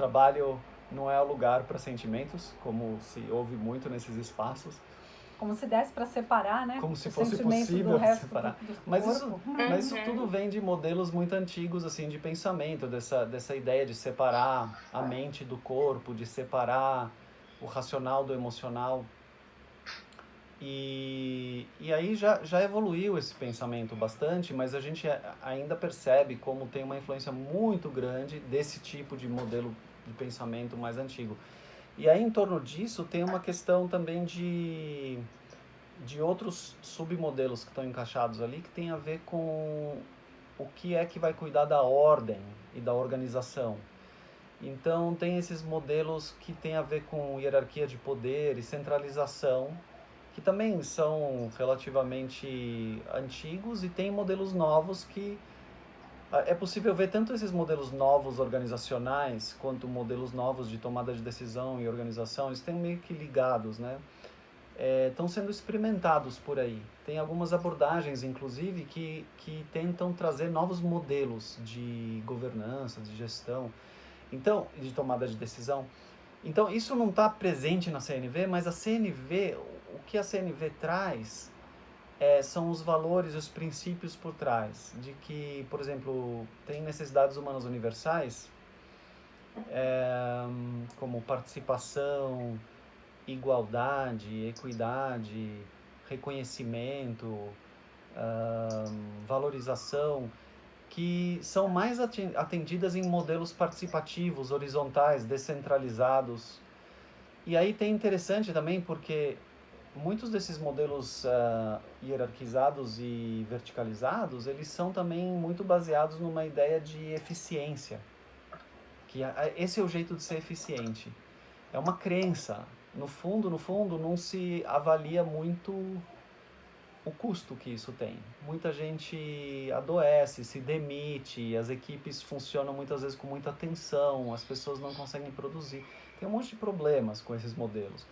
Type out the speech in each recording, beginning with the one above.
trabalho não é o lugar para sentimentos, como se ouve muito nesses espaços. Como se desse para separar, né? Como se fosse possível separar. Mas corpo. Isso tudo vem de modelos muito antigos, assim, de pensamento, dessa ideia de separar a mente do corpo, de separar o racional do emocional. E aí já evoluiu esse pensamento bastante, mas a gente ainda percebe como tem uma influência muito grande desse tipo de modelo de pensamento mais antigo. E aí, em torno disso, tem uma questão também de outros submodelos que estão encaixados ali, que tem a ver com o que é que vai cuidar da ordem e da organização. Então, tem esses modelos que tem a ver com hierarquia de poder e centralização, que também são relativamente antigos, e tem modelos novos que é possível ver tanto esses modelos novos organizacionais quanto modelos novos de tomada de decisão e organização, eles estão meio que ligados, né? Estão sendo experimentados por aí. Tem algumas abordagens, inclusive, que tentam trazer novos modelos de governança, de gestão, então, de tomada de decisão. Então, isso não está presente na CNV, mas a CNV, o que a CNV traz são os valores, os princípios por trás, de que, por exemplo, tem necessidades humanas universais, como participação, igualdade, equidade, reconhecimento, valorização, que são mais atendidas em modelos participativos, horizontais, descentralizados. E aí tem interessante também porque muitos desses modelos hierarquizados e verticalizados, eles são também muito baseados numa ideia de eficiência, que esse é o jeito de ser eficiente. É uma crença. No fundo, não se avalia muito o custo que isso tem. Muita gente adoece, se demite, as equipes funcionam muitas vezes com muita tensão, as pessoas não conseguem produzir. Tem um monte de problemas com esses modelos.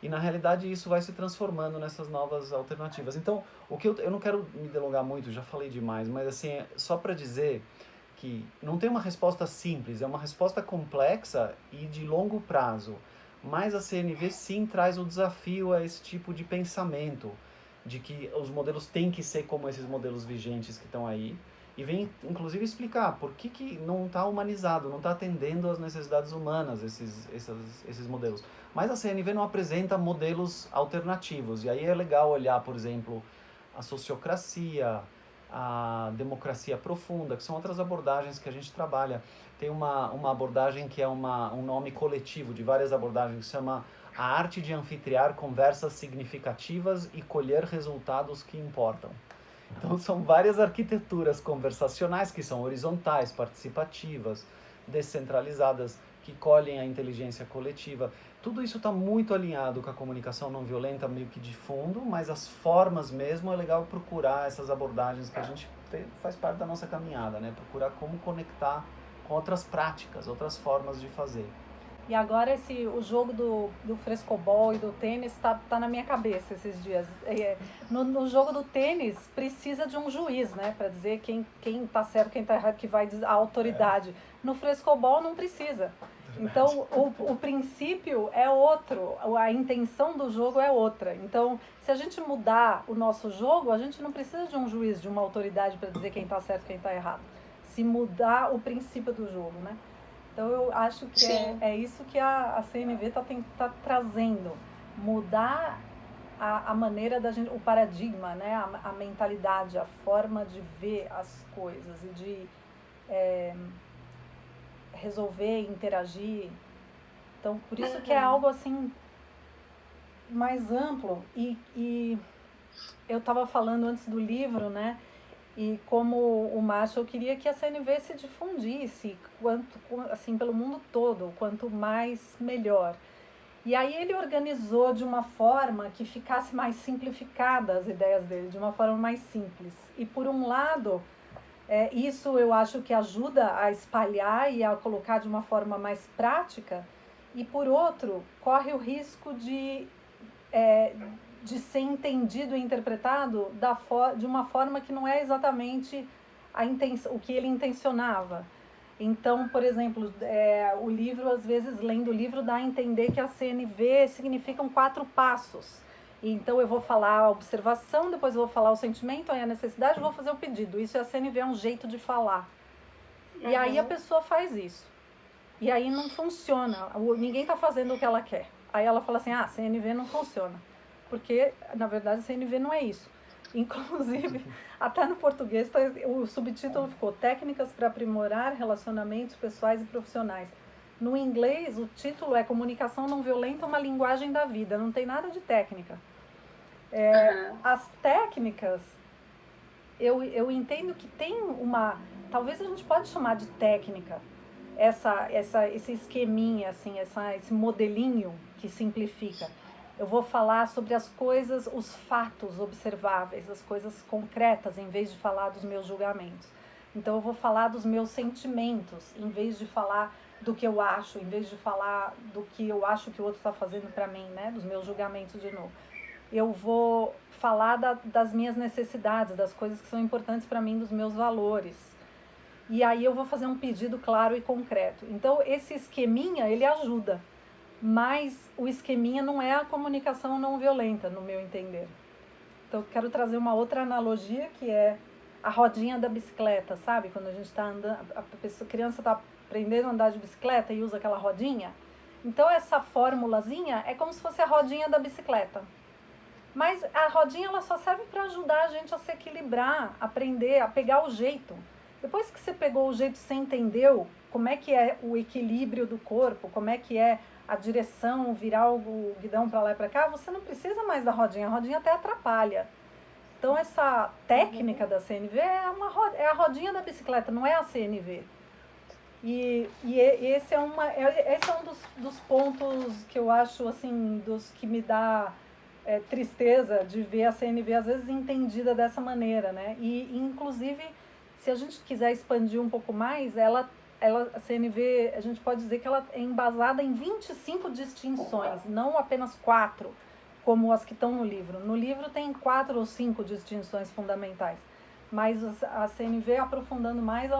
E na realidade isso vai se transformando nessas novas alternativas. Então, o que eu não quero me delongar muito, já falei demais, mas assim, só para dizer que não tem uma resposta simples, é uma resposta complexa e de longo prazo. Mas a CNV sim traz o desafio a esse tipo de pensamento, de que os modelos têm que ser como esses modelos vigentes que estão aí, e vem inclusive explicar por que não está humanizado, não está atendendo às necessidades humanas esses modelos. Mas a CNV não apresenta modelos alternativos, e aí é legal olhar, por exemplo, a sociocracia, a democracia profunda, que são outras abordagens que a gente trabalha. Tem uma abordagem que é um nome coletivo de várias abordagens, que se chama A Arte de Anfitriar Conversas Significativas e Colher Resultados que Importam. Então são várias arquiteturas conversacionais que são horizontais, participativas, descentralizadas, que colhem a inteligência coletiva. Tudo isso está muito alinhado com a comunicação não violenta, meio que de fundo, mas as formas mesmo é legal procurar essas abordagens que a gente faz parte da nossa caminhada, né? Procurar como conectar com outras práticas, outras formas de fazer. E agora o jogo do frescobol e do tênis tá na minha cabeça esses dias. No jogo do tênis precisa de um juiz, né? Para dizer quem tá certo, quem tá errado, que vai dizer a autoridade. No frescobol não precisa. Então o princípio é outro, a intenção do jogo é outra. Então se a gente mudar o nosso jogo, a gente não precisa de um juiz, de uma autoridade para dizer quem tá certo, quem tá errado. Se mudar o princípio do jogo, né? Então eu acho que é isso que a CNV tá trazendo, mudar a maneira da gente, o paradigma, né? A mentalidade, a forma de ver as coisas e de resolver, interagir. Então por isso que é algo assim mais amplo e eu estava falando antes do livro, né? E como o Marshall queria que a CNV se difundisse assim, pelo mundo todo, quanto mais melhor. E aí ele organizou de uma forma que ficasse mais simplificada as ideias dele, de uma forma mais simples. E por um lado, isso eu acho que ajuda a espalhar e a colocar de uma forma mais prática, e por outro, corre o risco de ser entendido e interpretado de uma forma que não é exatamente o que ele intencionava. Então, por exemplo, o livro, às vezes, lendo o livro, dá a entender que a CNV significam 4 passos. Então, eu vou falar a observação, depois eu vou falar o sentimento, aí a necessidade, vou fazer o pedido. Isso é a CNV, é um jeito de falar. E aí a pessoa faz isso. E aí não funciona. Ninguém está fazendo o que ela quer. Aí ela fala assim, CNV não funciona. Porque, na verdade, CNV não é isso. Inclusive, até no português, o subtítulo ficou Técnicas para aprimorar relacionamentos pessoais e profissionais. No inglês, o título é Comunicação Não Violenta, uma linguagem da vida. Não tem nada de técnica. As técnicas, eu entendo que tem uma... Talvez a gente pode chamar de técnica esse esqueminha, assim, esse modelinho que simplifica. Eu vou falar sobre as coisas, os fatos observáveis, as coisas concretas, em vez de falar dos meus julgamentos. Então, eu vou falar dos meus sentimentos, em vez de falar do que eu acho, em vez de falar do que eu acho que o outro está fazendo para mim, né? Dos meus julgamentos de novo. Eu vou falar das minhas necessidades, das coisas que são importantes para mim, dos meus valores. E aí eu vou fazer um pedido claro e concreto. Então, esse esqueminha, ele ajuda. Mas o esqueminha não é a comunicação não violenta, no meu entender. Então, eu quero trazer uma outra analogia, que é a rodinha da bicicleta, sabe? Quando a gente está andando, a criança está aprendendo a andar de bicicleta e usa aquela rodinha. Então, essa formulazinha é como se fosse a rodinha da bicicleta. Mas a rodinha, ela só serve para ajudar a gente a se equilibrar, aprender, a pegar o jeito. Depois que você pegou o jeito, você entendeu como é que é o equilíbrio do corpo, como é que é a direção, virar o guidão para lá e para cá, você não precisa mais da rodinha, a rodinha até atrapalha. Então, essa técnica da CNV é a rodinha da bicicleta, não é a CNV. E esse é um dos pontos que eu acho, assim, dos que me dá tristeza de ver a CNV, às vezes, entendida dessa maneira, né? E, inclusive, se a gente quiser expandir um pouco mais, a CNV, a gente pode dizer que ela é embasada em 25 distinções, não apenas 4, como as que estão no livro. No livro tem 4 ou 5 distinções fundamentais, mas a CNV, aprofundando mais,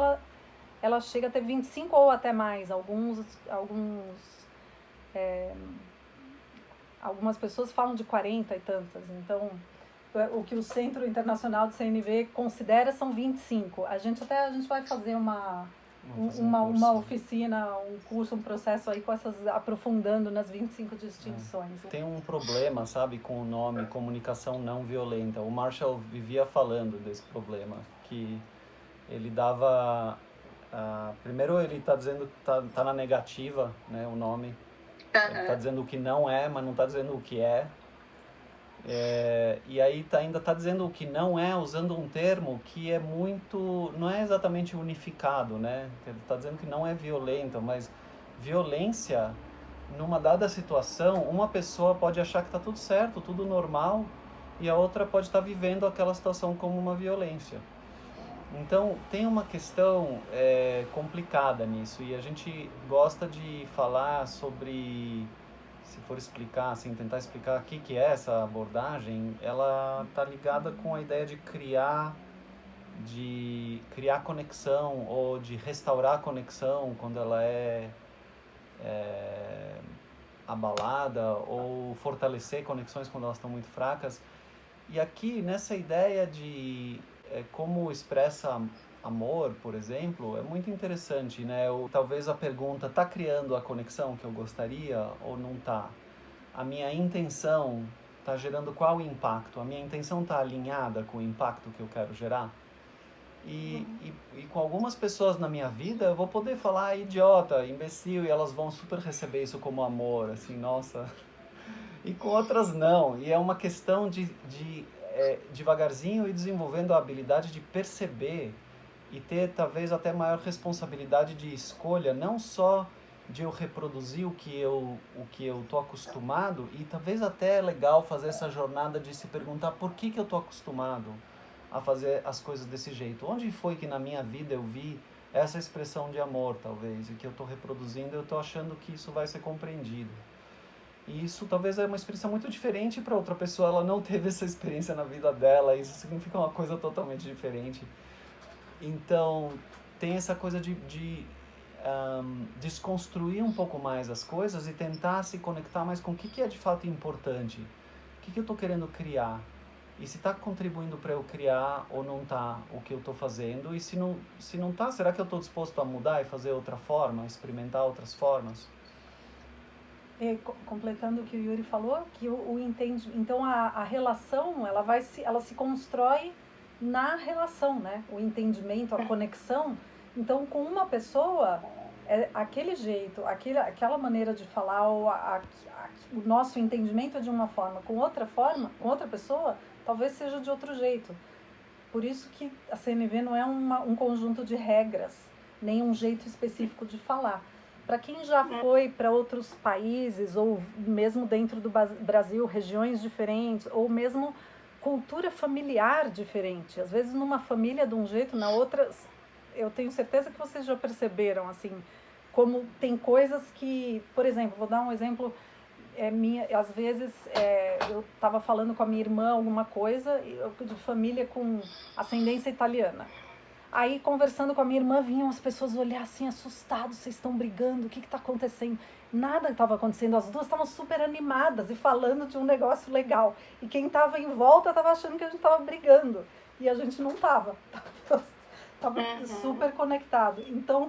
ela chega a ter 25 ou até mais. Algumas pessoas falam de 40 e tantas. Então, o que o Centro Internacional de CNV considera são 25. A gente vai fazer uma oficina, um curso, um processo aí com aprofundando nas 25 distinções. Tem um problema, sabe, com o nome comunicação não violenta. O Marshall vivia falando desse problema, que ele dava... primeiro ele está dizendo que tá na negativa, né, o nome. Ele está dizendo o que não é, mas não está dizendo o que é. E aí ainda está dizendo o que não é, usando um termo que é não é exatamente unificado, né? Ele está dizendo que não é violenta, mas violência, numa dada situação, uma pessoa pode achar que está tudo certo, tudo normal, e a outra pode estar vivendo aquela situação como uma violência. Então, tem uma questão complicada nisso, e a gente gosta de falar sobre... Se for explicar, assim, tentar explicar o que é essa abordagem, ela está ligada com a ideia de criar conexão ou de restaurar a conexão quando ela é abalada, ou fortalecer conexões quando elas estão muito fracas. E aqui, nessa ideia de como expressa amor, por exemplo, é muito interessante, né? Talvez a pergunta, tá criando a conexão que eu gostaria ou não tá? A minha intenção tá gerando qual impacto? A minha intenção tá alinhada com o impacto que eu quero gerar? E com algumas pessoas na minha vida, eu vou poder falar idiota, imbecil, e elas vão super receber isso como amor, assim, nossa. E com outras não. E é uma questão de devagarzinho ir desenvolvendo a habilidade de perceber e ter talvez até maior responsabilidade de escolha, não só de eu reproduzir o que eu tô acostumado, e talvez até é legal fazer essa jornada de se perguntar por que eu tô acostumado a fazer as coisas desse jeito. Onde foi que na minha vida eu vi essa expressão de amor, talvez, e que eu tô reproduzindo, eu tô achando que isso vai ser compreendido. E isso talvez é uma experiência muito diferente para outra pessoa, ela não teve essa experiência na vida dela, isso significa uma coisa totalmente diferente. Então, tem essa coisa de desconstruir um pouco mais as coisas e tentar se conectar mais com o que é de fato importante. O que eu estou querendo criar? E se está contribuindo para eu criar ou não está o que eu estou fazendo? E se não está, será que eu estou disposto a mudar e fazer outra forma, experimentar outras formas? Completando o que o Yuri falou, que então a relação ela se constrói na relação, né? O entendimento, a conexão. Então, com uma pessoa, aquele jeito, aquela maneira de falar, ou o nosso entendimento é de uma forma, com outra pessoa, talvez seja de outro jeito. Por isso que a CNV não é um conjunto de regras, nem um jeito específico de falar. Para quem já foi para outros países, ou mesmo dentro do Brasil, regiões diferentes, ou mesmo cultura familiar diferente. Às vezes numa família de um jeito, na outra... Eu tenho certeza que vocês já perceberam, assim, como tem coisas que... Por exemplo, vou dar um exemplo... às vezes eu estava falando com a minha irmã alguma coisa de família com ascendência italiana. Aí, conversando com a minha irmã, vinham as pessoas olhar assim, assustados, vocês estão brigando, o que está acontecendo? Nada estava acontecendo, as duas estavam super animadas e falando de um negócio legal. E quem estava em volta estava achando que a gente estava brigando. E a gente não estava. Estava super conectado. Então,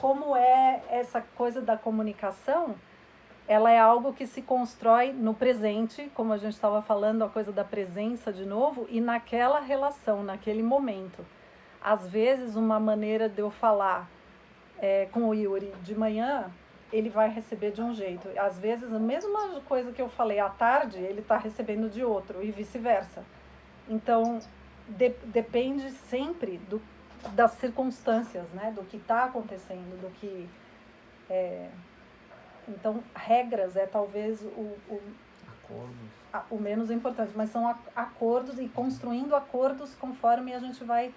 como é essa coisa da comunicação, ela é algo que se constrói no presente, como a gente estava falando, a coisa da presença de novo, e naquela relação, naquele momento. Às vezes, uma maneira de eu falar com o Yuri de manhã, ele vai receber de um jeito. Às vezes, a mesma coisa que eu falei à tarde, ele está recebendo de outro, e vice-versa. Então, depende sempre das circunstâncias, né? Do que está acontecendo, do que... Então, regras é talvez o menos importante, mas são acordos, e construindo acordos conforme a gente vai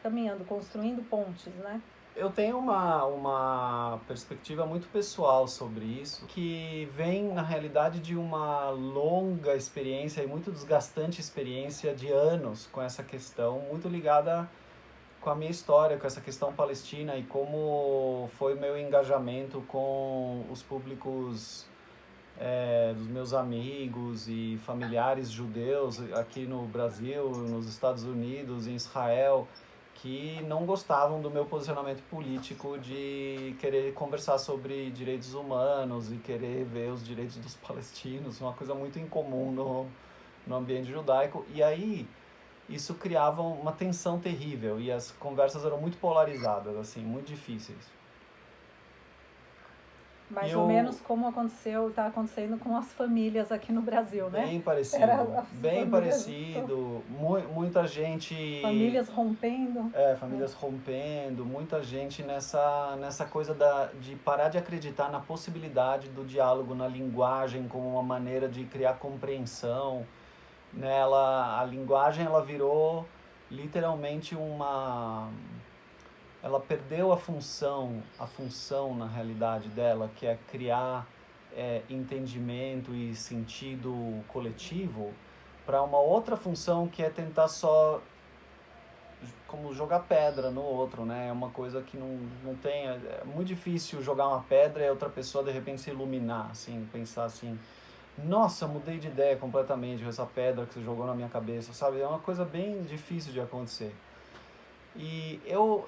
caminhando, construindo pontes, né? Eu tenho uma perspectiva muito pessoal sobre isso, que vem, na realidade, de uma longa experiência e muito desgastante experiência de anos com essa questão, muito ligada com a minha história, com essa questão palestina e como foi o meu engajamento com os públicos dos meus amigos e familiares judeus aqui no Brasil, nos Estados Unidos, em Israel, que não gostavam do meu posicionamento político de querer conversar sobre direitos humanos e querer ver os direitos dos palestinos, uma coisa muito incomum no ambiente judaico. E aí isso criava uma tensão terrível e as conversas eram muito polarizadas, assim, muito difíceis. Mais ou menos como está acontecendo com as famílias aqui no Brasil, né? Bem parecido, bem parecido. Muita gente... Famílias rompendo. Famílias rompendo, muita gente nessa coisa de parar de acreditar na possibilidade do diálogo, na linguagem como uma maneira de criar compreensão. A linguagem ela virou literalmente ela perdeu a função na realidade dela, que é criar entendimento e sentido coletivo, para uma outra função que é tentar só como jogar pedra no outro, né? É uma coisa que não tem... É muito difícil jogar uma pedra e a outra pessoa de repente se iluminar, assim, pensar assim... Nossa, mudei de ideia completamente com essa pedra que você jogou na minha cabeça, sabe? É uma coisa bem difícil de acontecer. E eu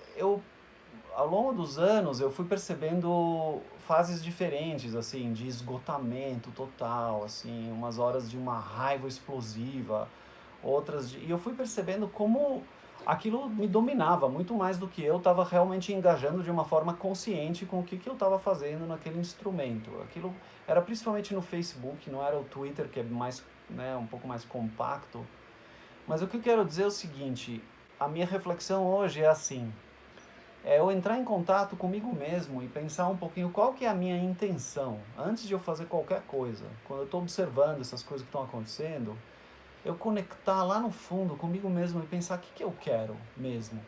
ao longo dos anos, eu fui percebendo fases diferentes, assim, de esgotamento total, assim, umas horas de uma raiva explosiva, e eu fui percebendo como aquilo me dominava muito mais do que eu estava realmente engajando de uma forma consciente com o que eu estava fazendo naquele instrumento. Aquilo era principalmente no Facebook, não era o Twitter, que é mais, né, um pouco mais compacto. Mas o que eu quero dizer é o seguinte, a minha reflexão hoje é assim, é eu entrar em contato comigo mesmo e pensar um pouquinho qual que é a minha intenção antes de eu fazer qualquer coisa. Quando eu estou observando essas coisas que estão acontecendo, eu conectar lá no fundo comigo mesmo e pensar o que eu quero mesmo.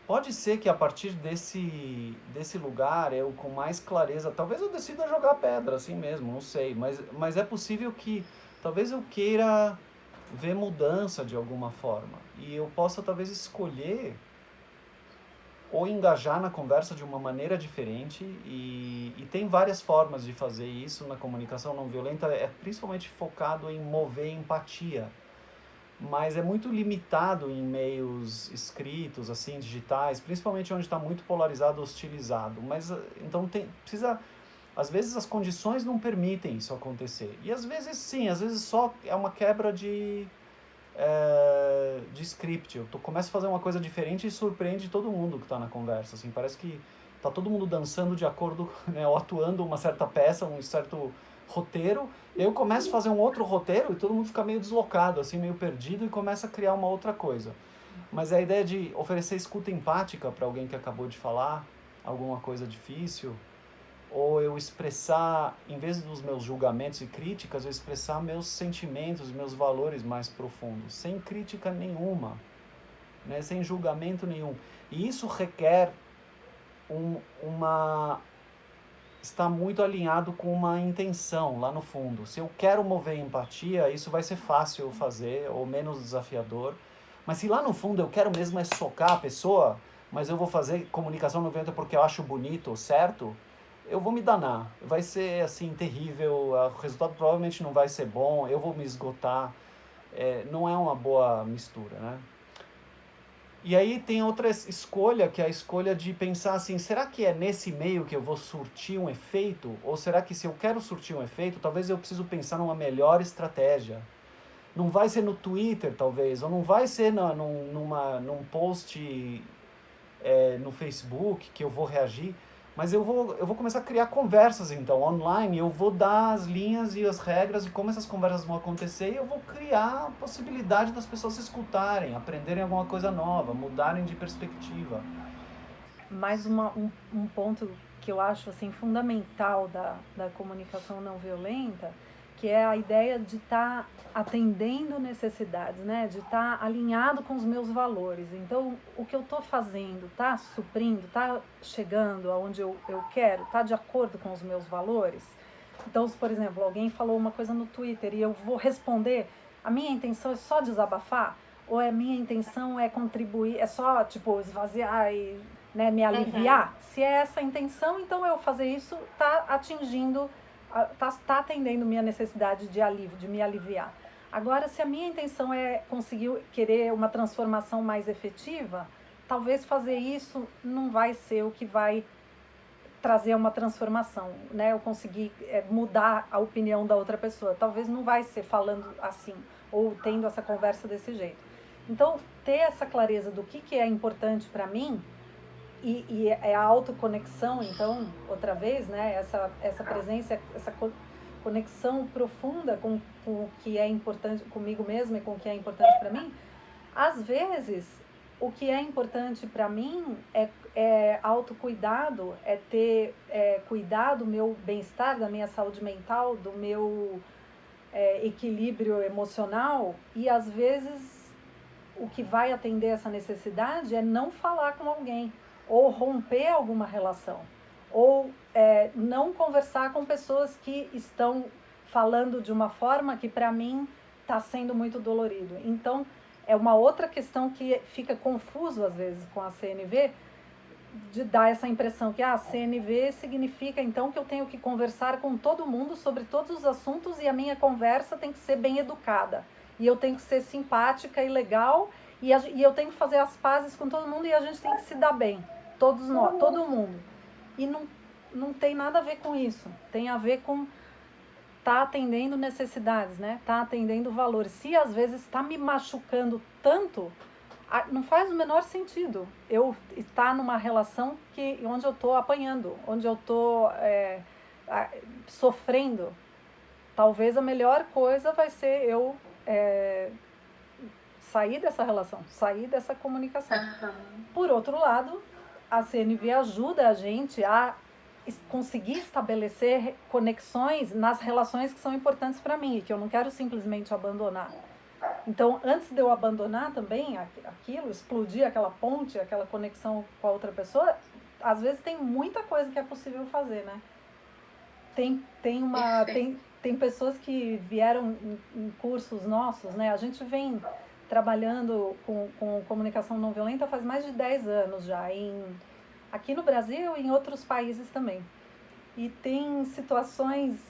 Pode ser que a partir desse lugar eu com mais clareza, talvez eu decida jogar pedra assim mesmo, não sei, mas é possível que talvez eu queira ver mudança de alguma forma e eu possa talvez escolher ou engajar na conversa de uma maneira diferente, e tem várias formas de fazer isso na comunicação não violenta, é principalmente focado em mover empatia, mas é muito limitado em meios escritos, assim, digitais, principalmente onde está muito polarizado, hostilizado, mas então precisa, às vezes as condições não permitem isso acontecer, e às vezes sim, às vezes só é uma quebra de script. Começo a fazer uma coisa diferente e surpreende todo mundo que está na conversa. Assim, parece que tá todo mundo dançando de acordo, né, ou atuando uma certa peça, um certo roteiro. Eu começo a fazer um outro roteiro e todo mundo fica meio deslocado, assim, meio perdido, e começa a criar uma outra coisa. Mas a ideia de oferecer escuta empática para alguém que acabou de falar alguma coisa difícil, ou eu expressar, em vez dos meus julgamentos e críticas, eu expressar meus sentimentos, meus valores mais profundos, sem crítica nenhuma, né? Sem julgamento nenhum. E isso requer está muito alinhado com uma intenção lá no fundo. Se eu quero mover empatia, isso vai ser fácil fazer, ou menos desafiador. Mas se lá no fundo eu quero mesmo é socar a pessoa, mas eu vou fazer comunicação não violenta porque eu acho bonito, certo? Eu vou me danar. Vai ser, assim, terrível, o resultado provavelmente não vai ser bom, eu vou me esgotar. Não é uma boa mistura, né? E aí tem outra escolha, que é a escolha de pensar assim, será que é nesse meio que eu vou surtir um efeito? Ou será que se eu quero surtir um efeito, talvez eu preciso pensar numa melhor estratégia? Não vai ser no Twitter, talvez, ou não vai ser num post no Facebook que eu vou reagir, mas eu vou começar a criar conversas, então, online. Eu vou dar as linhas e as regras de como essas conversas vão acontecer, e eu vou criar a possibilidade das pessoas se escutarem, aprenderem alguma coisa nova, mudarem de perspectiva. Mais um ponto que eu acho assim, fundamental da comunicação não violenta, que é a ideia de estar atendendo necessidades, né? De estar alinhado com os meus valores. Então, o que eu estou fazendo está suprindo, está chegando aonde eu quero, está de acordo com os meus valores? Então, se, por exemplo, alguém falou uma coisa no Twitter e eu vou responder, a minha intenção é só desabafar? Ou a minha intenção é contribuir, é só, tipo, esvaziar e, né, me aliviar? Se é essa a intenção, então eu fazer isso está atingindo, está atendendo minha necessidade de alívio, de me aliviar. Agora, se a minha intenção é conseguir querer uma transformação mais efetiva, talvez fazer isso não vai ser o que vai trazer uma transformação, né? Eu conseguir mudar a opinião da outra pessoa. Talvez não vai ser falando assim, ou tendo essa conversa desse jeito. Então, ter essa clareza do que é importante para mim, e é a autoconexão, então, outra vez, né? Essa presença, essa conexão profunda com o que é importante comigo mesma e com o que é importante para mim. Às vezes, o que é importante para mim é autocuidado, é ter cuidado do meu bem-estar, da minha saúde mental, do meu equilíbrio emocional, e às vezes o que vai atender essa necessidade é não falar com alguém, ou romper alguma relação, ou não conversar com pessoas que estão falando de uma forma que para mim está sendo muito dolorido. Então, é uma outra questão que fica confuso às vezes com a CNV, de dar essa impressão que a CNV significa então que eu tenho que conversar com todo mundo sobre todos os assuntos, e a minha conversa tem que ser bem educada, e eu tenho que ser simpática e legal, e eu tenho que fazer as pazes com todo mundo, e a gente tem que se dar bem, todos nós, todo mundo. E não tem nada a ver com isso, tem a ver com tá atendendo necessidades, né? Tá atendendo valores. Se às vezes está me machucando tanto, não faz o menor sentido eu estar numa relação onde eu estou apanhando, onde eu estou sofrendo. Talvez a melhor coisa vai ser eu sair dessa relação, sair dessa comunicação. Por outro lado, a CNV ajuda a gente a conseguir estabelecer conexões nas relações que são importantes para mim e que eu não quero simplesmente abandonar. Então, antes de eu abandonar também aquilo, explodir aquela ponte, aquela conexão com a outra pessoa, às vezes tem muita coisa que é possível fazer, né? Tem pessoas que vieram em cursos nossos, né? A gente vem trabalhando com comunicação não violenta faz mais de 10 anos já, em aqui no Brasil e em outros países também. E tem situações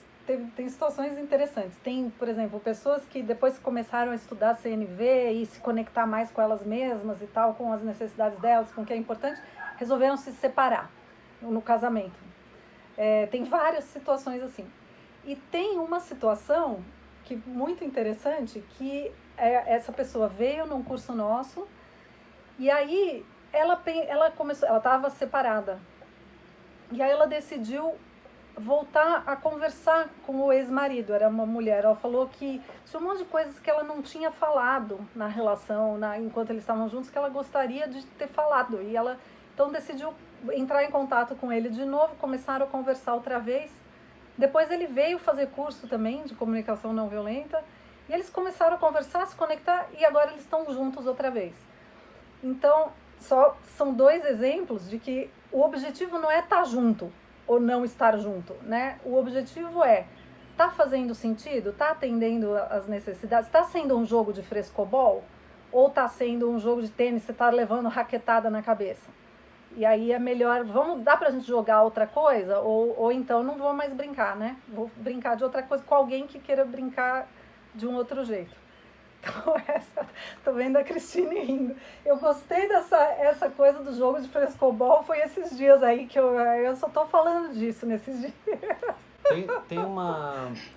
interessantes. Tem, por exemplo, pessoas que depois que começaram a estudar CNV e se conectar mais com elas mesmas e tal, com as necessidades delas, com o que é importante, resolveram se separar no casamento. Tem várias situações assim. E tem uma situação que muito interessante, que essa pessoa veio num curso nosso e aí ela estava separada. E aí ela decidiu voltar a conversar com o ex-marido, era uma mulher. Ela falou que tinha um monte de coisas que ela não tinha falado na relação, enquanto eles estavam juntos, que ela gostaria de ter falado. E ela então decidiu entrar em contato com ele de novo, começaram a conversar outra vez. Depois ele veio fazer curso também de comunicação não violenta e eles começaram a conversar, se conectar e agora eles estão juntos outra vez. Então, são 2 exemplos de que o objetivo não é estar junto ou não estar junto, né? O objetivo tá fazendo sentido? Tá atendendo as necessidades? Tá sendo um jogo de frescobol? Ou tá sendo um jogo de tênis, você tá levando raquetada na cabeça? E aí é melhor, dá pra gente jogar outra coisa? Ou então não vou mais brincar, né? Vou brincar de outra coisa com alguém que queira brincar de um outro jeito. Então tô vendo a Cristine rindo. Eu gostei essa coisa do jogo de frescobol, foi esses dias aí que eu só tô falando disso nesses dias. Tem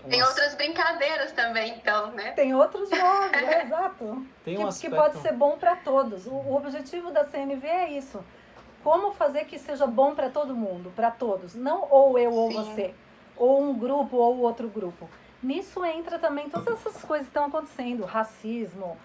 Tem outras brincadeiras também, então, né? Tem outros jogos, exato. Tem um aspecto... que pode ser bom para todos. O objetivo da CNV é isso. Como fazer que seja bom para todo mundo, para todos. Não ou eu ou você, ou um grupo ou outro grupo. Nisso entra também todas essas coisas que estão acontecendo, racismo,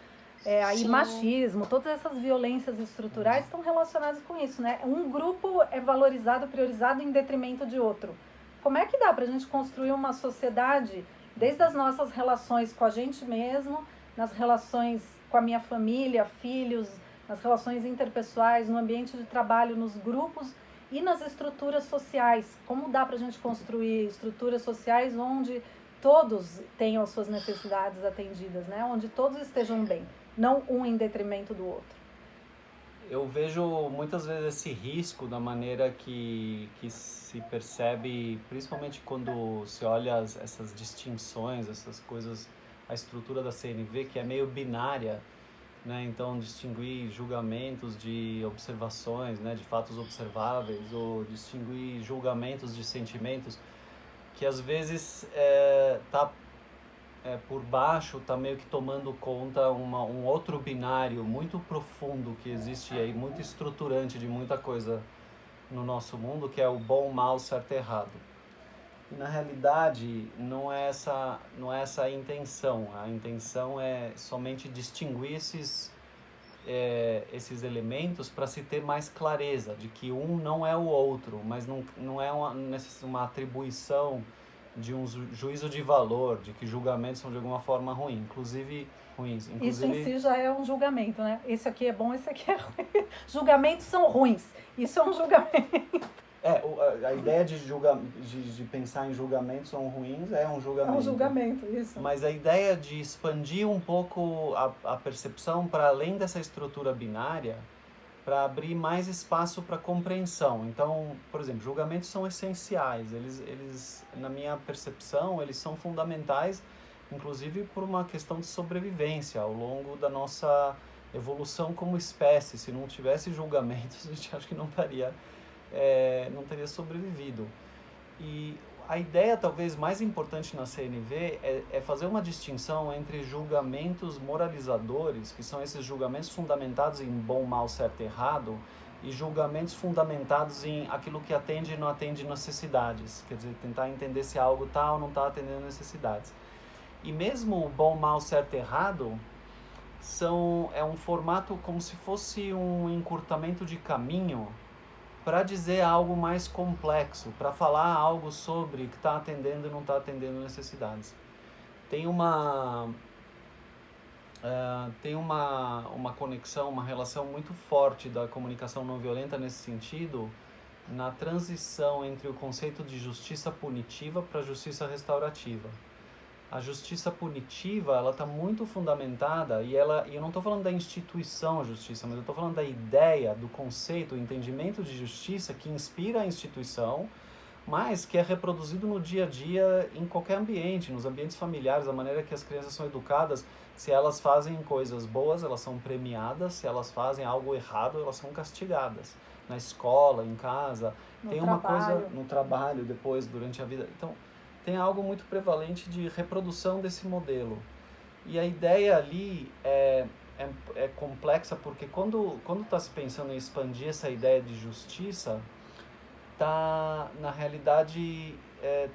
aí machismo, todas essas violências estruturais estão relacionadas com isso, né? Um grupo é valorizado, priorizado em detrimento de outro. Como é que dá para a gente construir uma sociedade, desde as nossas relações com a gente mesmo, nas relações com a minha família, filhos, nas relações interpessoais, no ambiente de trabalho, nos grupos e nas estruturas sociais? Como dá para a gente construir estruturas sociais onde todos tenham as suas necessidades atendidas, né? Onde todos estejam bem, não um em detrimento do outro. Eu vejo muitas vezes esse risco da maneira que se percebe, principalmente quando se olha essas distinções, essas coisas, a estrutura da CNV, que é meio binária, né? Então, distinguir julgamentos de observações, né? De fatos observáveis, ou distinguir julgamentos de sentimentos, que às vezes por baixo está meio que tomando conta um outro binário muito profundo que existe aí, muito estruturante de muita coisa no nosso mundo, que é o bom, mal, certo e errado. E na realidade não é essa a intenção. A intenção é somente distinguir esses elementos para se ter mais clareza de que um não é o outro, mas não é uma atribuição de um juízo de valor, de que julgamentos são de alguma forma ruins. Isso em si já é um julgamento, né? Esse aqui é bom, esse aqui é ruim. Julgamentos são ruins. Isso é um julgamento. A ideia de pensar em julgamentos são ruins é um julgamento. É um julgamento, isso. Mas a ideia de expandir um pouco a percepção para além dessa estrutura binária, para abrir mais espaço para compreensão. Então, por exemplo, julgamentos são essenciais. Eles, na minha percepção, eles são fundamentais, inclusive por uma questão de sobrevivência ao longo da nossa evolução como espécie. Se não tivesse julgamentos, a gente acho que não teria sobrevivido. E a ideia talvez mais importante na CNV é fazer uma distinção entre julgamentos moralizadores, que são esses julgamentos fundamentados em bom, mal, certo e errado, e julgamentos fundamentados em aquilo que atende e não atende necessidades. Quer dizer, tentar entender se algo está ou não está atendendo necessidades. E mesmo o bom, mal, certo e errado é um formato como se fosse um encurtamento de caminho para dizer algo mais complexo, para falar algo sobre que está atendendo e não está atendendo necessidades. Tem uma conexão, uma relação muito forte da comunicação não violenta nesse sentido, na transição entre o conceito de justiça punitiva para justiça restaurativa. a justiça punitiva, ela está muito fundamentada, e eu não estou falando da instituição justiça, mas eu estou falando da ideia, do conceito, o entendimento de justiça que inspira a instituição, mas que é reproduzido no dia a dia em qualquer ambiente, nos ambientes familiares, a maneira que as crianças são educadas. Se elas fazem coisas boas, elas são premiadas; se elas fazem algo errado, elas são castigadas. Na escola, em casa, tem uma coisa no trabalho, depois, durante a vida. Então, tem algo muito prevalente de reprodução desse modelo. E a ideia ali é complexa, porque quando está se pensando em expandir essa ideia de justiça, está, na realidade,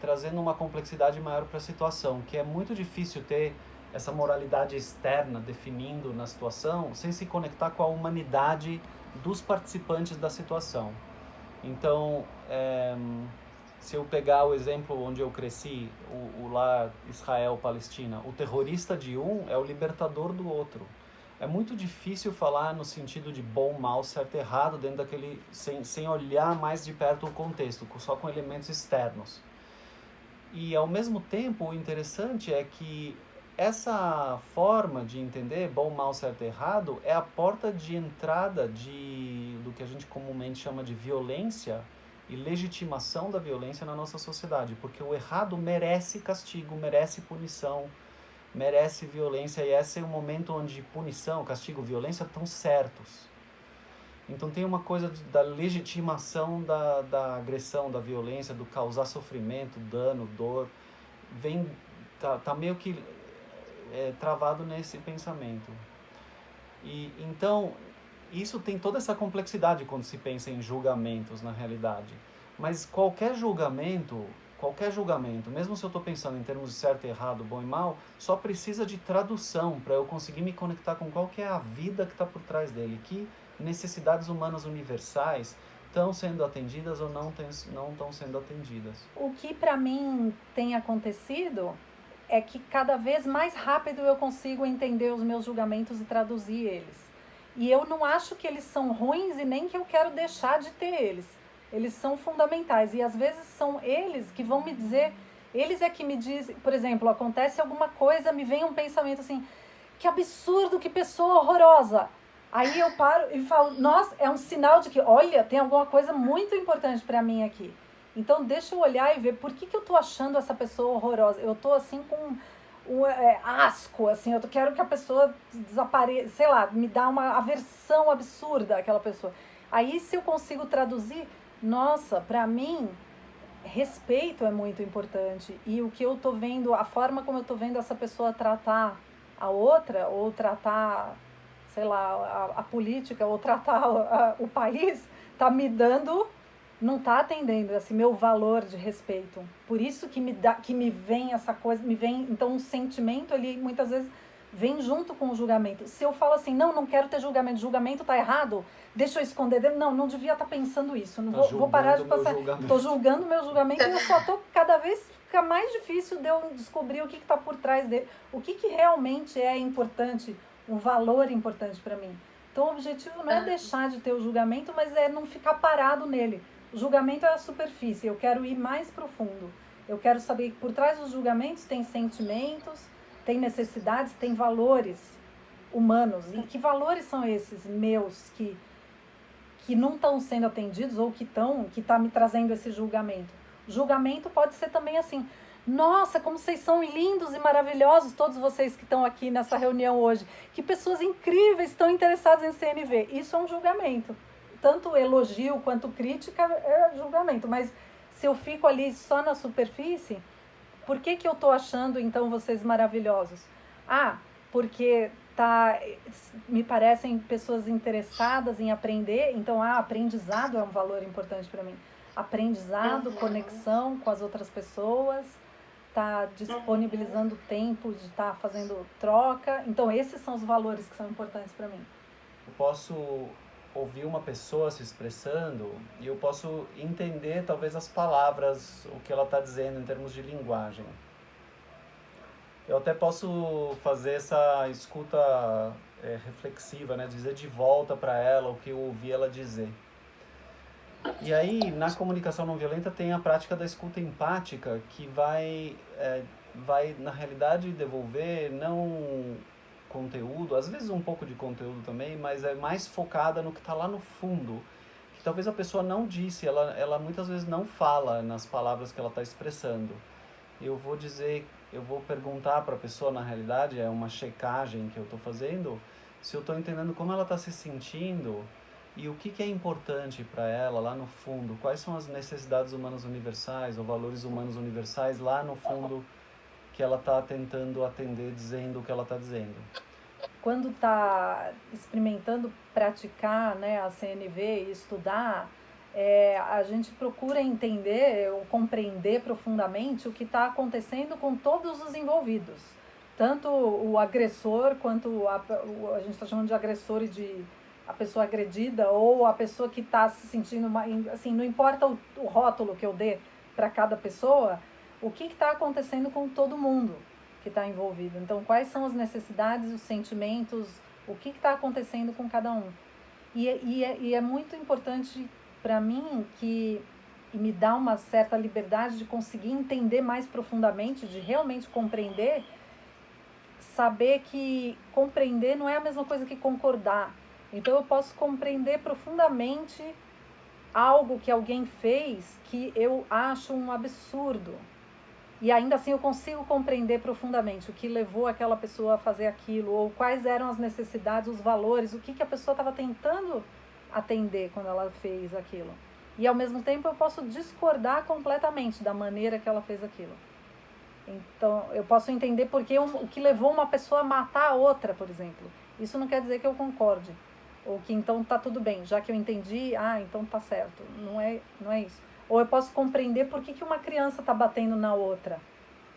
trazendo uma complexidade maior para a situação, que é muito difícil ter essa moralidade externa definindo na situação, sem se conectar com a humanidade dos participantes da situação. Então, se eu pegar o exemplo onde eu cresci, o lar Israel-Palestina, o terrorista de um é o libertador do outro. É muito difícil falar no sentido de bom, mal, certo, errado, dentro daquele, sem olhar mais de perto o contexto, só com elementos externos. E, ao mesmo tempo, o interessante é que essa forma de entender bom, mal, certo, errado é a porta de entrada do que a gente comumente chama de violência e legitimação da violência na nossa sociedade, porque o errado merece castigo, merece punição, merece violência, e esse é o momento onde punição, castigo, violência estão certos. Então tem uma coisa da legitimação da agressão, da violência, do causar sofrimento, dano, dor, tá meio que travado nesse pensamento. E então isso tem toda essa complexidade quando se pensa em julgamentos na realidade. Mas qualquer julgamento, mesmo se eu estou pensando em termos de certo e errado, bom e mal, só precisa de tradução para eu conseguir me conectar com qual que é a vida que está por trás dele, que necessidades humanas universais estão sendo atendidas ou não estão sendo atendidas. O que para mim tem acontecido é que cada vez mais rápido eu consigo entender os meus julgamentos e traduzir eles. E eu não acho que eles são ruins e nem que eu quero deixar de ter eles. Eles são fundamentais e às vezes são eles que vão me dizer, eles é que me dizem, por exemplo, acontece alguma coisa, me vem um pensamento assim, que absurdo, que pessoa horrorosa. Aí eu paro e falo, nossa, é um sinal de que, olha, tem alguma coisa muito importante para mim aqui. Então deixa eu olhar e ver por que eu tô achando essa pessoa horrorosa. Eu tô assim com asco, assim, eu quero que a pessoa desapareça, sei lá, me dá uma aversão absurda àquela pessoa. Aí se eu consigo traduzir, nossa, para mim, respeito é muito importante. E o que eu tô vendo, a forma como eu tô vendo essa pessoa tratar a outra, ou tratar, sei lá, a política, ou tratar o país, tá me dando, não tá atendendo esse meu valor de respeito. Por isso que me vem essa coisa, então um sentimento ali, muitas vezes, vem junto com o julgamento. Se eu falo assim, não quero ter julgamento tá errado, deixa eu esconder dele. Não devia estar pensando isso. Não vou parar de passar. Estou julgando meu julgamento e eu só estou cada vez fica mais difícil de eu descobrir o que está por trás dele. O que realmente é importante, um valor importante para mim. Então o objetivo não é deixar de ter o julgamento, mas é não ficar parado nele. O julgamento é a superfície, eu quero ir mais profundo. Eu quero saber que por trás dos julgamentos tem sentimentos, tem necessidades, tem valores humanos. E que valores são esses meus que não estão sendo atendidos ou que tá me trazendo esse julgamento? Julgamento pode ser também assim, nossa, como vocês são lindos e maravilhosos, todos vocês que estão aqui nessa reunião hoje. Que pessoas incríveis estão interessadas em CNV. Isso é um julgamento. Tanto elogio quanto crítica é julgamento. Mas se eu fico ali só na superfície, por que eu estou achando, então, vocês maravilhosos? Porque me parecem pessoas interessadas em aprender, então, aprendizado é um valor importante para mim. Aprendizado, conexão com as outras pessoas, tá disponibilizando tempo de estar fazendo troca. Então, esses são os valores que são importantes para mim. Eu posso ouvir uma pessoa se expressando e eu posso entender talvez as palavras, o que ela está dizendo em termos de linguagem. Eu até posso fazer essa escuta reflexiva, né? Dizer de volta para ela o que eu ouvi ela dizer. E aí, na comunicação não violenta tem a prática da escuta empática, que vai vai na realidade devolver não conteúdo, às vezes um pouco de conteúdo também, mas é mais focada no que está lá no fundo, que talvez a pessoa não disse, ela muitas vezes não fala nas palavras que ela está expressando. Eu vou perguntar para a pessoa, na realidade, é uma checagem que eu estou fazendo, se eu estou entendendo como ela está se sentindo e o que é importante para ela lá no fundo, quais são as necessidades humanas universais ou valores humanos universais lá no fundo que ela está tentando atender, dizendo o que ela está dizendo. Quando está experimentando praticar, né, a CNV e estudar, a gente procura entender ou compreender profundamente o que está acontecendo com todos os envolvidos. Tanto o agressor, quanto a gente está chamando de agressor e de a pessoa agredida, ou a pessoa que está se sentindo, assim, não importa o rótulo que eu dê para cada pessoa, o que está acontecendo com todo mundo que está envolvido. Então, quais são as necessidades, os sentimentos, o que está acontecendo com cada um. E é muito importante para mim e me dá uma certa liberdade de conseguir entender mais profundamente, de realmente compreender, saber que compreender não é a mesma coisa que concordar. Então eu posso compreender profundamente algo que alguém fez que eu acho um absurdo. E ainda assim eu consigo compreender profundamente o que levou aquela pessoa a fazer aquilo, ou quais eram as necessidades, os valores, o que a pessoa estava tentando atender quando ela fez aquilo. E ao mesmo tempo eu posso discordar completamente da maneira que ela fez aquilo. Então eu posso entender porque o que levou uma pessoa a matar a outra, por exemplo. Isso não quer dizer que eu concorde. Ou que então tá tudo bem, já que eu entendi, então tá certo. Não é isso. Ou eu posso compreender por que uma criança tá batendo na outra.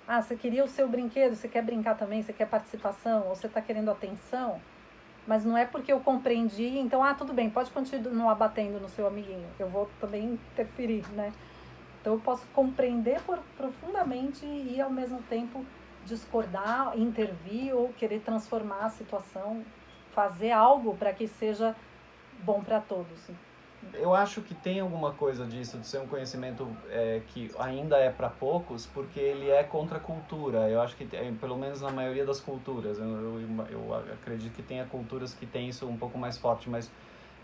Você queria o seu brinquedo, você quer brincar também, você quer participação, ou você tá querendo atenção. Mas não é porque eu compreendi, então, tudo bem, pode continuar batendo no seu amiguinho. Eu vou também interferir, né? Então eu posso compreender profundamente e ao mesmo tempo discordar, intervir ou querer transformar a situação, fazer algo para que seja bom para todos. Eu acho que tem alguma coisa disso, de ser um conhecimento que ainda é para poucos, porque ele é contra a cultura. Eu acho que, pelo menos na maioria das culturas, eu acredito que tenha culturas que tem isso um pouco mais forte, mas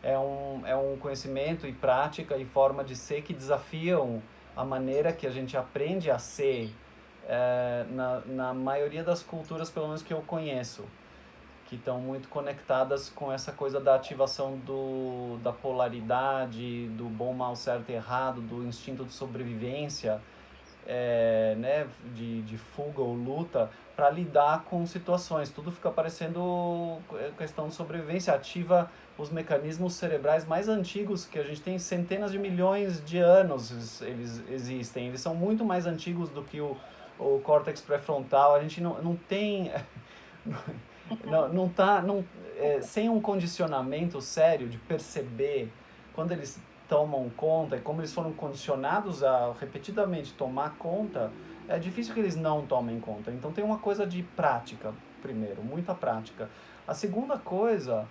é um conhecimento e prática e forma de ser que desafiam a maneira que a gente aprende a ser na maioria das culturas, pelo menos que eu conheço, que estão muito conectadas com essa coisa da ativação da polaridade, do bom, mal, certo e errado, do instinto de sobrevivência, né, de fuga ou luta, para lidar com situações. Tudo fica parecendo questão de sobrevivência, ativa os mecanismos cerebrais mais antigos, que a gente tem centenas de milhões de anos, eles existem. Eles são muito mais antigos do que o córtex pré-frontal. A gente não tem... sem um condicionamento sério de perceber quando eles tomam conta e como eles foram condicionados a repetidamente tomar conta, é difícil que eles não tomem conta. Então tem uma coisa de prática, primeiro, muita prática. A segunda coisa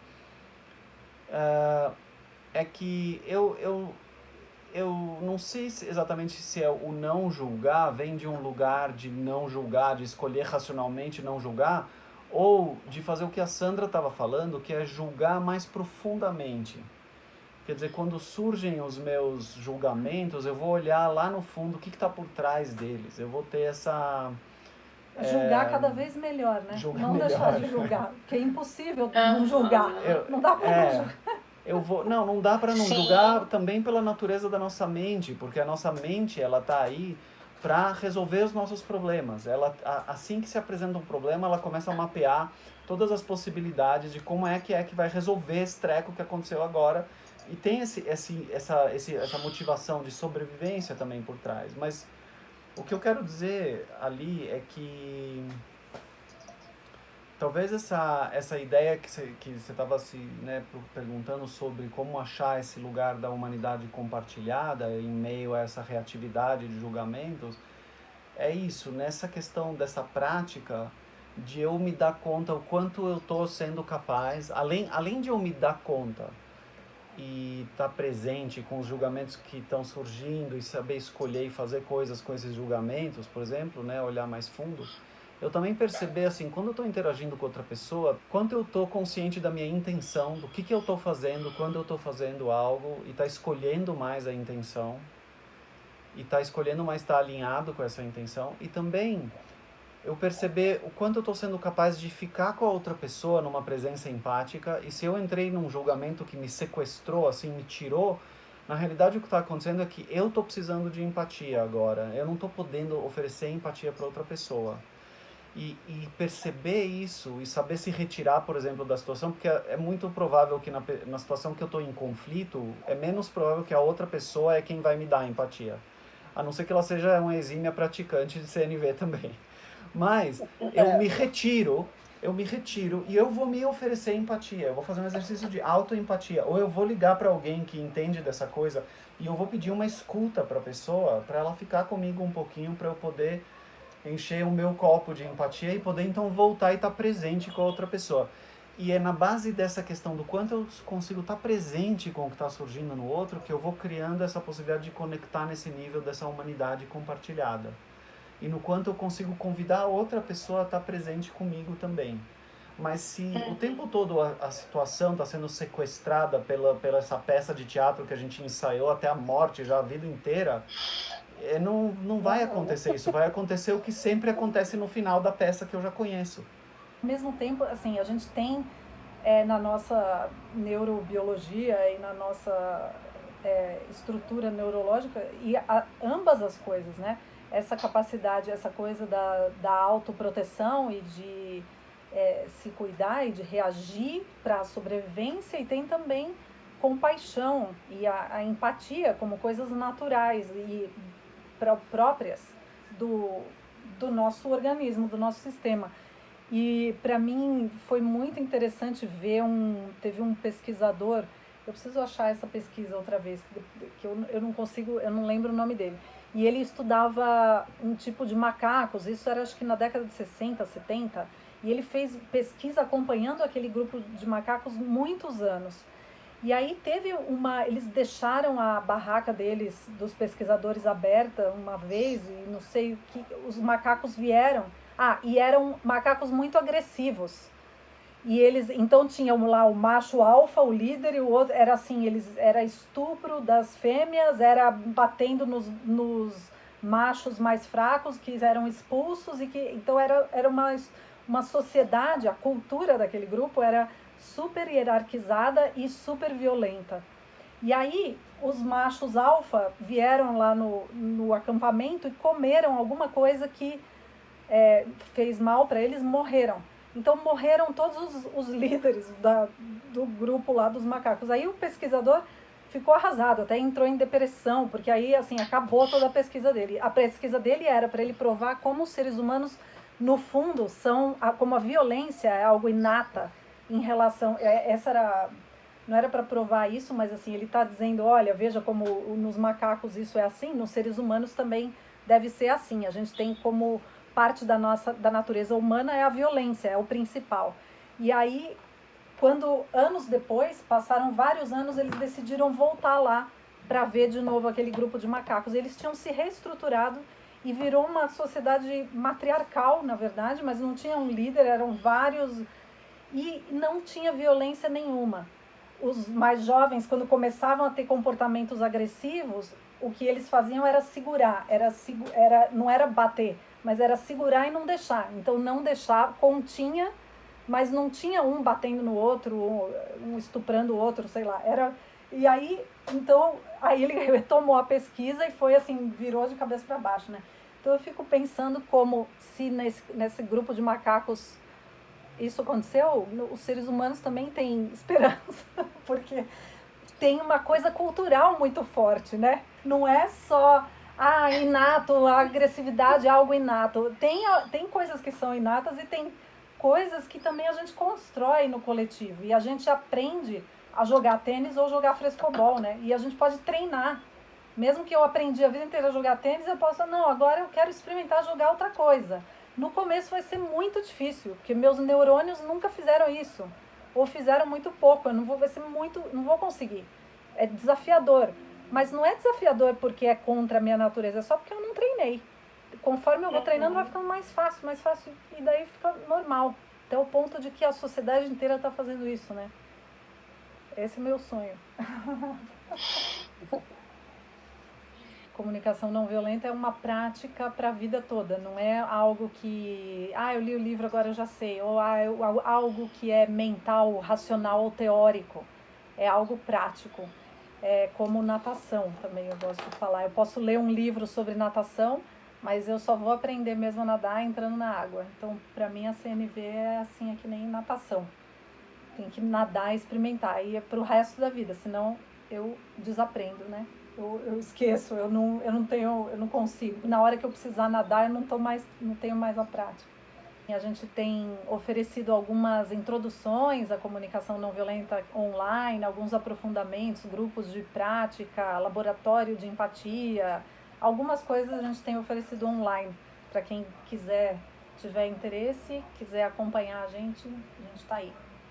é que eu não sei exatamente se o não julgar vem de um lugar de não julgar, de escolher racionalmente não julgar, ou de fazer o que a Sandra estava falando, que é julgar mais profundamente. Quer dizer, quando surgem os meus julgamentos, eu vou olhar lá no fundo o que está por trás deles. Eu vou ter essa... Julgar cada vez melhor, né? Não melhor. Deixar de julgar, porque é impossível não julgar. Não dá para não julgar. Não dá para não julgar também pela natureza da nossa mente, porque a nossa mente, ela está aí para resolver os nossos problemas. Assim que se apresenta um problema, ela começa a mapear todas as possibilidades de como é que vai resolver esse treco que aconteceu agora. E tem essa motivação de sobrevivência também por trás. Mas o que eu quero dizer ali é que talvez essa ideia que você estava perguntando sobre como achar esse lugar da humanidade compartilhada em meio a essa reatividade de julgamentos, é isso, nessa questão dessa prática de eu me dar conta o quanto eu estou sendo capaz, além de eu me dar conta, e estar presente com os julgamentos que estão surgindo e saber escolher e fazer coisas com esses julgamentos, por exemplo, né, olhar mais fundo, eu também perceber, assim, quando eu estou interagindo com outra pessoa, quanto eu estou consciente da minha intenção, do que eu estou fazendo, quando eu estou fazendo algo, e estar escolhendo mais a intenção, e estar escolhendo mais estar alinhado com essa intenção, e também eu perceber o quanto eu estou sendo capaz de ficar com a outra pessoa numa presença empática, e se eu entrei num julgamento que me sequestrou, assim, me tirou, na realidade o que está acontecendo é que eu estou precisando de empatia agora, eu não estou podendo oferecer empatia para outra pessoa. E perceber isso e saber se retirar, por exemplo, da situação, porque é muito provável que na situação que eu estou em conflito, é menos provável que a outra pessoa é quem vai me dar empatia. A não ser que ela seja uma exímia praticante de CNV também. Mas eu me retiro e eu vou me oferecer empatia. Eu vou fazer um exercício de autoempatia. Ou eu vou ligar para alguém que entende dessa coisa e eu vou pedir uma escuta para a pessoa, para ela ficar comigo um pouquinho, para eu poder encher o meu copo de empatia e poder então voltar e estar presente com a outra pessoa. E é na base dessa questão do quanto eu consigo estar presente com o que está surgindo no outro que eu vou criando essa possibilidade de conectar nesse nível dessa humanidade compartilhada. E no quanto eu consigo convidar a outra pessoa a estar presente comigo também. Mas se o tempo todo a situação está sendo sequestrada pela essa peça de teatro que a gente ensaiou até a morte, já a vida inteira, não vai acontecer isso. Vai acontecer o que sempre acontece no final da peça que eu já conheço. Ao mesmo tempo, assim, a gente tem na nossa neurobiologia e na nossa estrutura neurológica e ambas as coisas, né? Essa capacidade, essa coisa da autoproteção e de se cuidar e de reagir para a sobrevivência, e tem também compaixão e a empatia como coisas naturais e próprias do nosso organismo, do nosso sistema. E para mim foi muito interessante ver teve um pesquisador, eu preciso achar essa pesquisa outra vez, que eu não consigo, eu não lembro o nome dele. E ele estudava um tipo de macacos, isso era acho que na década de 60, 70, e ele fez pesquisa acompanhando aquele grupo de macacos muitos anos. E aí eles deixaram a barraca dos pesquisadores aberta uma vez, e não sei o que, os macacos vieram. E eram macacos muito agressivos. E eles, então tinham lá o macho alfa, o líder, e o outro, era assim, era estupro das fêmeas, era batendo nos machos mais fracos, que eram expulsos, então era uma sociedade, a cultura daquele grupo era super hierarquizada e super violenta. E aí os machos alfa vieram lá no acampamento e comeram alguma coisa que fez mal para eles, morreram. Então morreram todos os líderes do grupo lá dos macacos. Aí o pesquisador ficou arrasado, até entrou em depressão, porque aí assim acabou toda a pesquisa dele. A pesquisa dele era para ele provar como os seres humanos, no fundo, como a violência é algo inata em relação... não era para provar isso, mas assim, ele está dizendo, olha, veja como nos macacos isso é assim, nos seres humanos também deve ser assim. A gente tem como parte da natureza humana é a violência, é o principal. E aí, anos depois, passaram vários anos, eles decidiram voltar lá para ver de novo aquele grupo de macacos. Eles tinham se reestruturado e virou uma sociedade matriarcal, na verdade, mas não tinha um líder, eram vários, e não tinha violência nenhuma. Os mais jovens, quando começavam a ter comportamentos agressivos, o que eles faziam era segurar, não era bater, mas era segurar e não deixar. Então não deixar, continha, mas não tinha um batendo no outro, um estuprando o outro, sei lá. E aí, então, aí ele retomou a pesquisa e foi assim, virou de cabeça para baixo, né? Então eu fico pensando como se nesse grupo de macacos isso aconteceu, os seres humanos também têm esperança, porque tem uma coisa cultural muito forte, né? Não é só inato, a agressividade é algo inato. Tem coisas que são inatas e tem coisas que também a gente constrói no coletivo. E a gente aprende a jogar tênis ou jogar frescobol, né? E a gente pode treinar. Mesmo que eu aprendi a vida inteira a jogar tênis, eu posso, não, agora eu quero experimentar jogar outra coisa. No começo vai ser muito difícil, porque meus neurônios nunca fizeram isso. Ou fizeram muito pouco, não vou conseguir. É desafiador, mas não é desafiador porque é contra a minha natureza, é só porque eu não treinei. Conforme eu vou treinando, vai ficando mais fácil, e daí fica normal. Até o ponto de que a sociedade inteira está fazendo isso, né? Esse é o meu sonho. Comunicação não violenta é uma prática para a vida toda, não é algo que, eu li o livro, agora eu já sei, ou algo que é mental, racional ou teórico. É algo prático. É como natação também, eu gosto de falar. Eu posso ler um livro sobre natação, mas eu só vou aprender mesmo a nadar entrando na água. Então, para mim, a CNV é assim, é que nem natação. Tem que nadar e experimentar. E é pro resto da vida, senão eu desaprendo, né? Eu esqueço, eu não consigo. Na hora que eu precisar nadar, eu não tenho mais a prática. A gente tem oferecido algumas introduções à comunicação não violenta online, alguns aprofundamentos, grupos de prática, laboratório de empatia. Algumas coisas a gente tem oferecido online. Para quem tiver interesse, quiser acompanhar a gente está aí.